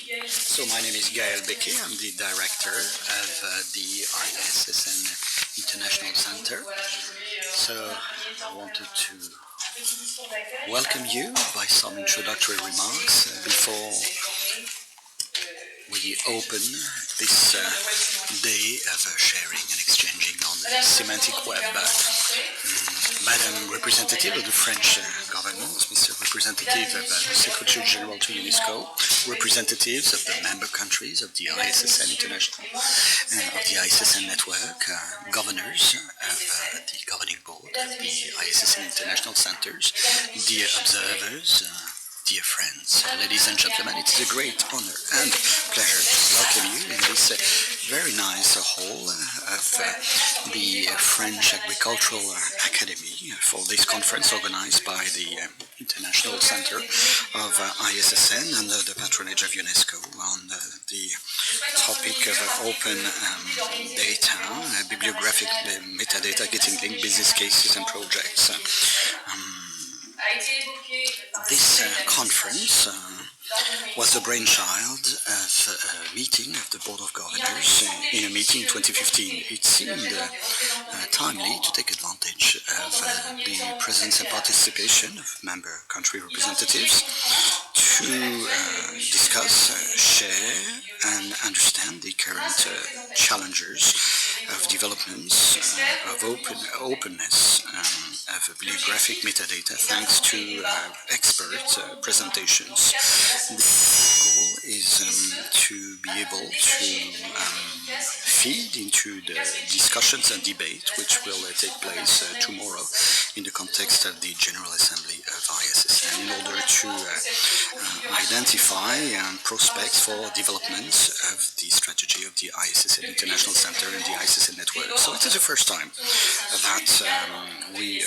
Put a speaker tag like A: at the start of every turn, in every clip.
A: So my name is Gaëlle Béquet. I'm the director of the ISSN International Center. So I wanted to welcome you by some introductory remarks before we open this day of sharing and exchanging on the semantic web. Madam Representative of the French government, Mr. Representative of the Secretary General to UNESCO, representatives of the member countries of the ISSN International, of the ISSN network, governors of the governing board of the ISSN International Centers, dear observers, dear friends, ladies and gentlemen, it is a great honor and pleasure to welcome you in this very nice hall of the French Agricultural Academy for this conference organized by the International Center of ISSN under the patronage of UNESCO on the topic of open data, bibliographic metadata, getting linked business cases and projects. This conference was the brainchild of a meeting of the Board of Governors in a meeting in 2015. It seemed timely to take advantage of the presence and participation of member country representatives to discuss, share and understand the current challenges of developments, of openness, of bibliographic metadata, thanks to expert presentations. The goal is to be able to feed into the discussions and debate which will take place tomorrow in the context of the General Assembly of ISSN in order to identify prospects for development of the strategy of the ISSN International Center and the ISSN network. So it is the first time that we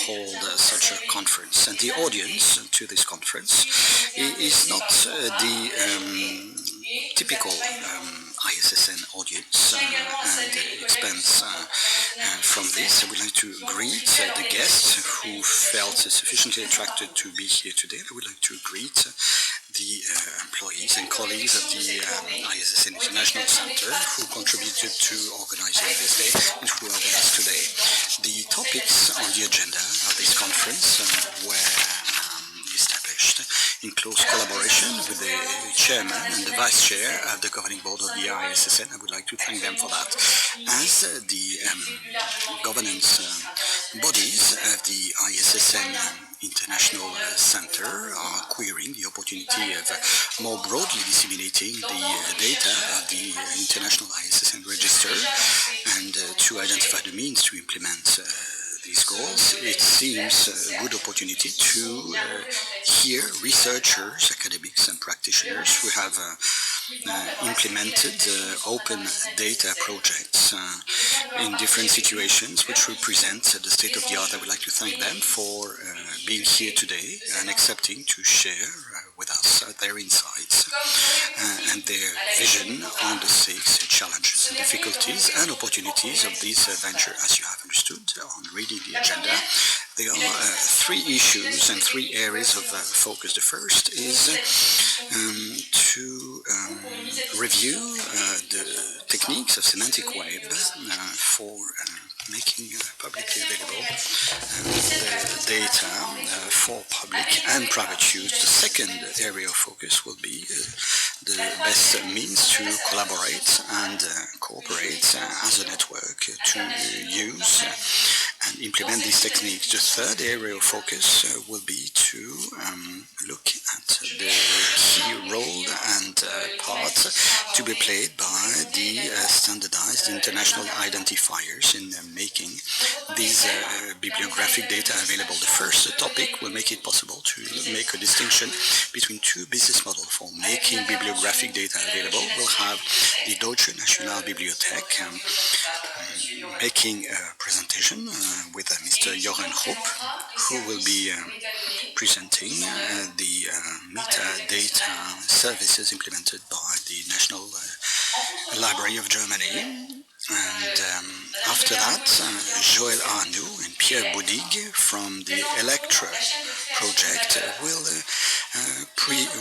A: hold such a conference, and the audience to this conference is not the typical ISSN audience, and expands from this. I would like to greet the guests who felt sufficiently attracted to be here today. I would like to greet the employees and colleagues of the ISSN International Center who contributed to organizing this day and who are with us today. The topics on the agenda of this conference were established in close collaboration with the chairman and the vice chair of the governing board of the ISSN. I would like to thank them for that. As the governance bodies of the ISSN International Center are querying the opportunity of more broadly disseminating the data of the International ISSN Register and to identify the means to implement these goals, it seems a good opportunity to hear researchers, academics and practitioners who have implemented open data projects in different situations which represent the state of the art. I would like to thank them for being here today and accepting to share with us their insights and their vision on the 6 challenges and difficulties and opportunities of this venture. As you have understood on reading the agenda, there are 3 issues and 3 areas of focus. The first is to review the techniques of semantic web for making publicly available the data for public and private use. The second area of focus will be the best means to collaborate and cooperate as a network to use and implement these techniques. The third area of focus will be to look at the key role and part to be played by the standardized international identifiers in making these bibliographic data available. The first topic will make it possible to make a distinction between 2 business models for making bibliographic data available. We'll have the Deutsche Nationalbibliothek making a presentation with Mr. Jochen Rupp, who will be presenting the metadata services implemented by the National Library of Germany. And after that, Joël Arnoux and Pierre Boudig from the Electra project will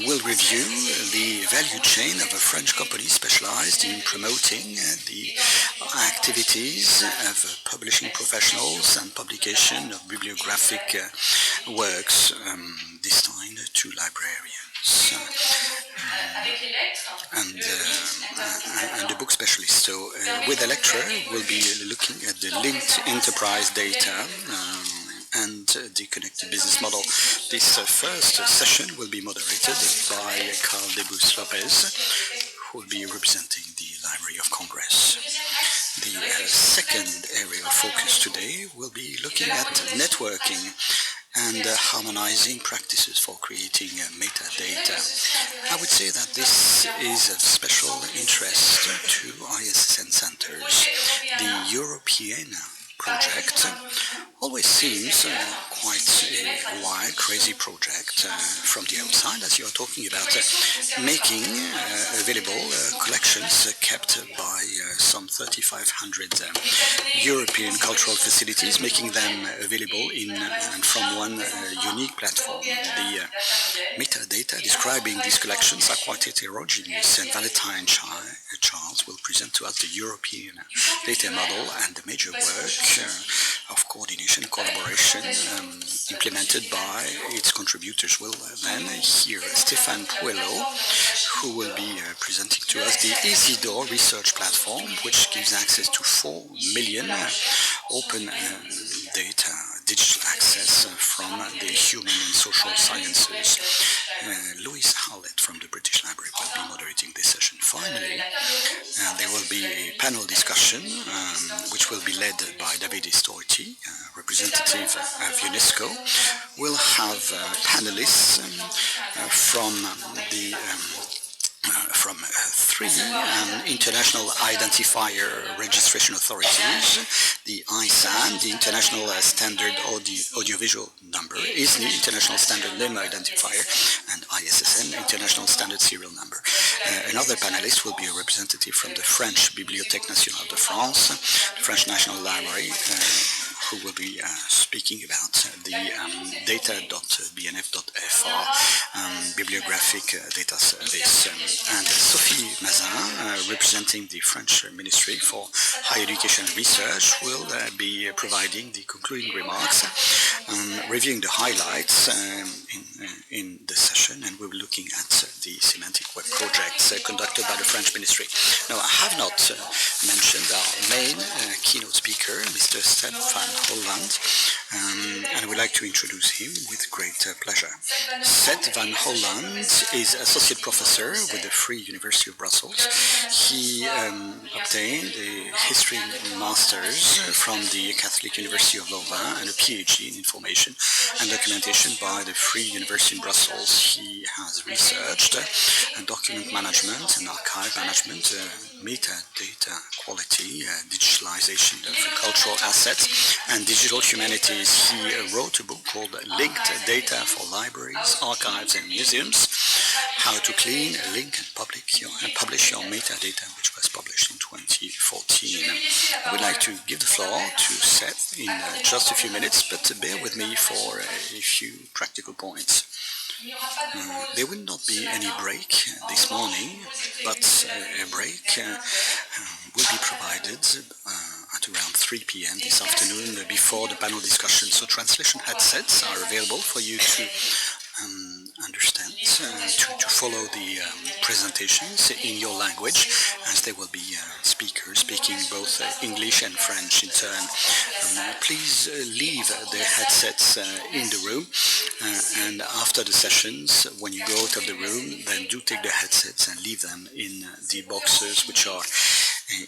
A: will review the value chain of a French company specialized in promoting the activities of publishing professionals and publication of bibliographic works destined to librarians and the book specialist. So with the lecturer, we'll be looking at the linked enterprise data and the connected business model. This first session will be moderated by Carl Debus Lopez, who will be representing the Library of Congress. The second area of focus today will be looking at networking and harmonizing practices for creating metadata. I would say that this is of special interest to ISSN centers. The European project always seems quite a wild, crazy project from the outside, as you are talking about making available collections kept by some 3,500 European cultural facilities, making them available in and from one unique platform. The metadata describing these collections are quite heterogeneous, and Valentine Charles will present to us the European data model and the major work of coordination and collaboration implemented by its contributors. We'll then hear Stéphane Puello, who will be presenting to us the Isidore research platform, which gives access to 4 million open data, digital access from the human and social sciences. Louise Howlett from the British Library will be moderating this session. Finally, there will be a panel discussion which will be led by Davide Storti, representative of UNESCO. We'll have panelists from three international identifier registration authorities: the ISSN, the International Standard Audiovisual Number, ISNI, International Standard Name Identifier, and ISSN, International Standard Serial Number. Another panelist will be a representative from the French Bibliothèque Nationale de France, the French National Library, who will be speaking about the data.bnf.fr bibliographic data service. And Sophie Mazin, representing the French Ministry for Higher Education and Research, will be providing the concluding remarks, reviewing the highlights in the session, and we'll be looking at the semantic web projects conducted by the French Ministry. Now, I have not mentioned our main keynote speaker, Mr. Stéphane Holland, and I would like to introduce him with great pleasure. Seth Van Holland is Associate Professor with the Free University of Brussels. He obtained a History Master's from the Catholic University of Louvain and a PhD in Information and Documentation by the Free University in Brussels. He has researched document management and archive management, metadata quality, digitalization of cultural assets, and digital humanities. He wrote a book called Linked Data for Libraries, Archives and Museums: How to Clean, Link and Publish Your Metadata, which was published in 2014. I would like to give the floor to Seth in just a few minutes, but bear with me for a few practical points. There will not be any break this morning, but a break will be provided at around 3 p.m. this afternoon before the panel discussion. So translation headsets are available for you to understand, to follow the presentations in your language, as there will be speakers speaking both English and French in turn. Please leave the headsets in the room, and after the sessions, when you go out of the room, then do take the headsets and leave them in the boxes which are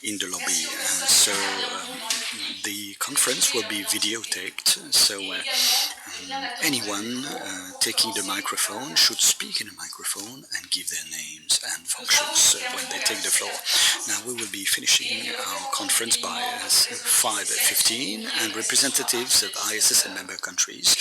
A: in the lobby. So the conference will be videotaped, so anyone taking the microphone should speak in a microphone and give their names and functions when they take the floor. Now we will be finishing our conference by 5:15, and representatives of ISSN member countries